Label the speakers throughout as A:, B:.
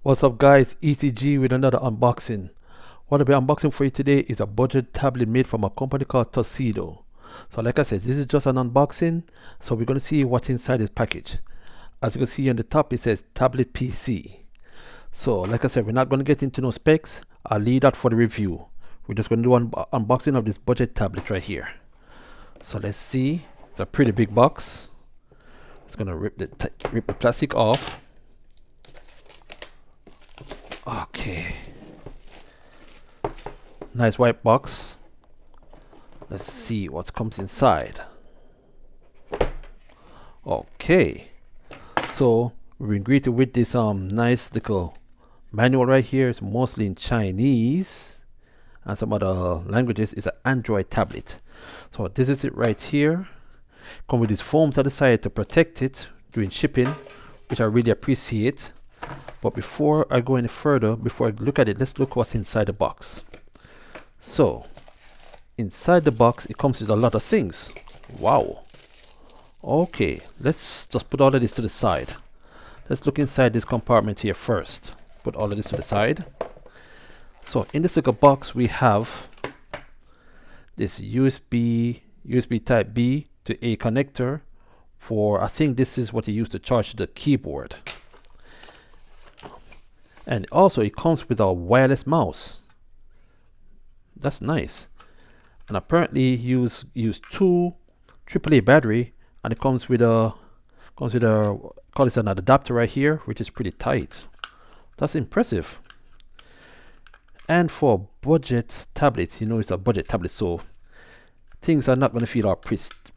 A: What's up guys, ECG with another unboxing. What I'll be unboxing for you today is a budget tablet made from a company called Tuxedo. So like I said, this is just an unboxing, so we're going to see what's inside this package. As you can see on the top, it says tablet PC. So like I said, we're not going to get into no specs. I'll leave that for the review. We're just going to do an unboxing of this budget tablet right here. So let's see. It's a pretty big box. It's going to rip the plastic off. Okay, nice white box. Let's see what comes inside. Okay, so we've been greeted with this nice little manual right here. It's mostly in Chinese and some other languages. It's an Android tablet. So this is it right here. Come with these foams at the side to protect it during shipping, which I really appreciate. But before I go any further, before I look at it, let's look what's inside the box. So, inside the box, it comes with a lot of things. Wow. Okay, let's just put all of this to the side. Let's look inside this compartment here first. Put all of this to the side. So, in this little box, we have this USB Type B to A connector for, I think this is what you use to charge the keyboard. And also it comes with a wireless mouse. That's nice. And apparently use two AAA battery, and it comes with a call it an adapter right here, which is pretty tight. That's impressive. And for budget tablets, you know, it's a budget tablet, so things are not going to feel all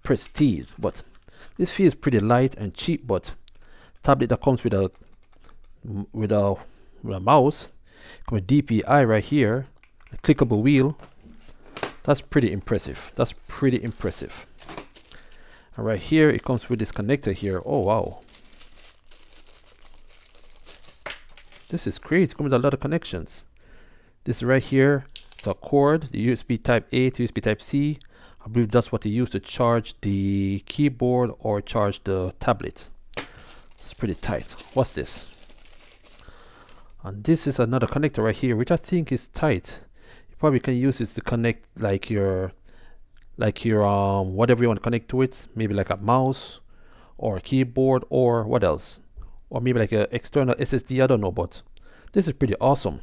A: prestige, but this feels pretty light and cheap. But tablet that comes with a mouse, come with DPI right here, a clickable wheel. That's pretty impressive. That's pretty impressive. And right here, it comes with this connector here. Oh wow, this is crazy. It comes with a lot of connections. This right here, it's a cord, the USB Type A to USB Type C. I believe that's what they use to charge the keyboard or charge the tablet. It's pretty tight. What's this? And this is another connector right here, which I think is tight. You probably can use this to connect like your whatever you want to connect to it, maybe like a mouse or a keyboard or what else, or maybe like an external SSD. I don't know, but this is pretty awesome.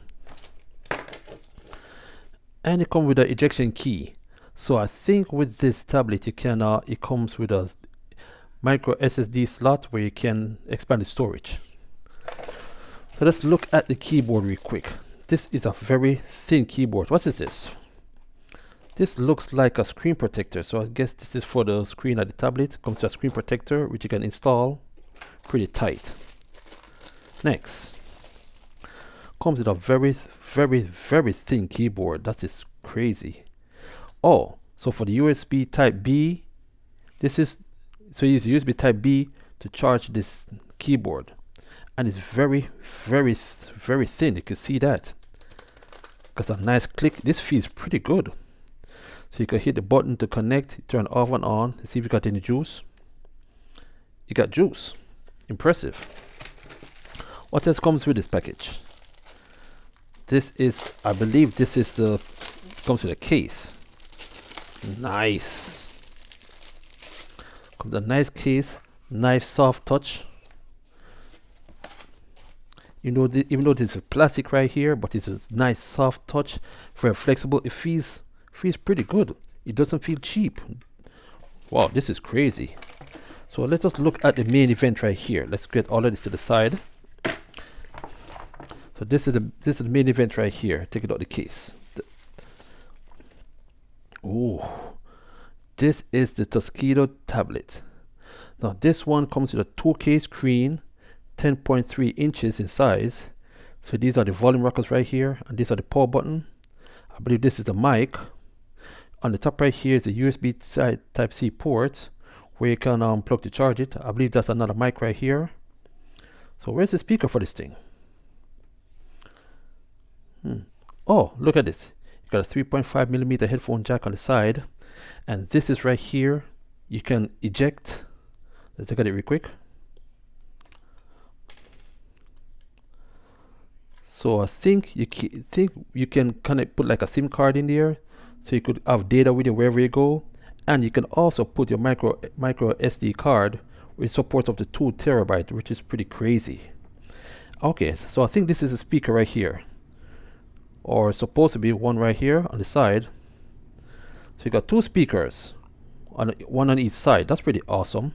A: And it comes with an ejection key. So I think with this tablet you can it comes with a micro SSD slot where you can expand the storage. So let's look at the keyboard real quick. This is a very thin keyboard. What is this? This looks like a screen protector. So I guess this is for the screen of the tablet. Comes with a screen protector which you can install. Pretty tight. Next, comes with a very thin keyboard. That is crazy. Oh, so for the USB Type B, this is, so you use USB Type B to charge this keyboard. And it's very thin. You can see that. Got a nice click. This feels pretty good. So you can hit the button to connect, turn off and on. Let's see if you got any juice. You got juice. Impressive. What else comes with this package? This is, I believe this is comes with a case. Nice. Comes with a nice case. Nice soft touch. You know, even though this is plastic right here, but it's a nice soft touch, very flexible. It feels pretty good. It doesn't feel cheap. Wow, this is crazy. So let us look at the main event right here. Let's get all of this to the side. So this is the main event right here. Take it out of the case. Ooh, this is the Tuxedo tablet. Now this one comes with a 2K screen, 10.3 inches in size. So these are the volume rockers right here, and these are the power button. I believe this is the mic. On the top right here is the USB Type C port where you can plug to charge it. I believe that's another mic right here. So where's the speaker for this thing? Oh, look at this. You got a 3.5 millimeter headphone jack on the side, and this is right here. You can eject. Let's look at it real quick. So I think you can connect, put like a SIM card in there, so you could have data with you wherever you go, and you can also put your micro SD card with support up to 2 terabyte, which is pretty crazy. Okay, so I think this is a speaker right here, or supposed to be one right here on the side. So you got 2 speakers, one on each side. That's pretty awesome.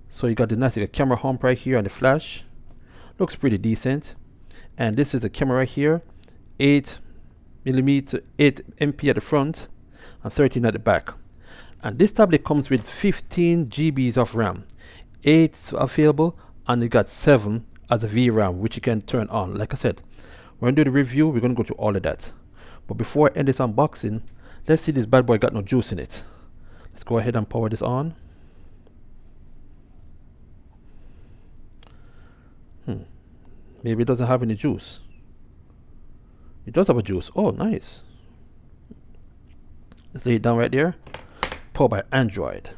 A: So you got the nice camera hump right here and the flash. Looks pretty decent. And this is the camera right here, 8mm, 8MP at the front and 13 at the back. And this tablet comes with 15 GBs of RAM, 8 available, and you got 7 as a VRAM, which you can turn on. Like I said, when we do the review, we're going to go through all of that. But before I end this unboxing, let's see this bad boy got no juice in it. Let's go ahead and power this on. Maybe it doesn't have any juice. It does have a juice. Oh, nice. Let's lay it down right there. Powered by Android.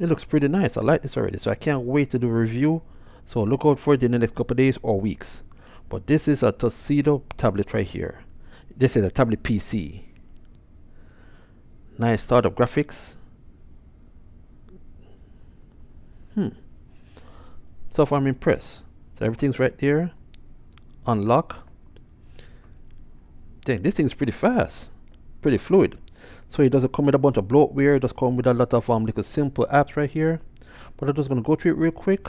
A: It looks pretty nice. I like this already, so I can't wait to do a review. So look out for it in the next couple of days or weeks. But this is a Tuxedo tablet right here. This is a tablet PC. Nice startup graphics. So far I'm impressed. So everything's right there. Unlock. Dang, this thing's pretty fast. Pretty fluid. So it doesn't come with a bunch of bloatware. It does come with a lot of little simple apps right here. But I'm just going to go through it real quick.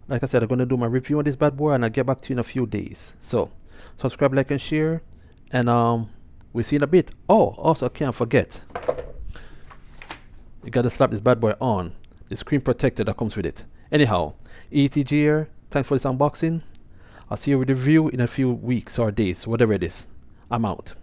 A: Like I said, I'm going to do my review on this bad boy and I'll get back to you in a few days. So subscribe, like, and share. And we'll see you in a bit. Oh, also I can't forget, you got to slap this bad boy on. The screen protector that comes with it. Anyhow, ETG here. Thanks for this unboxing. I'll see you with the review in a few weeks or days, whatever it is. I'm out.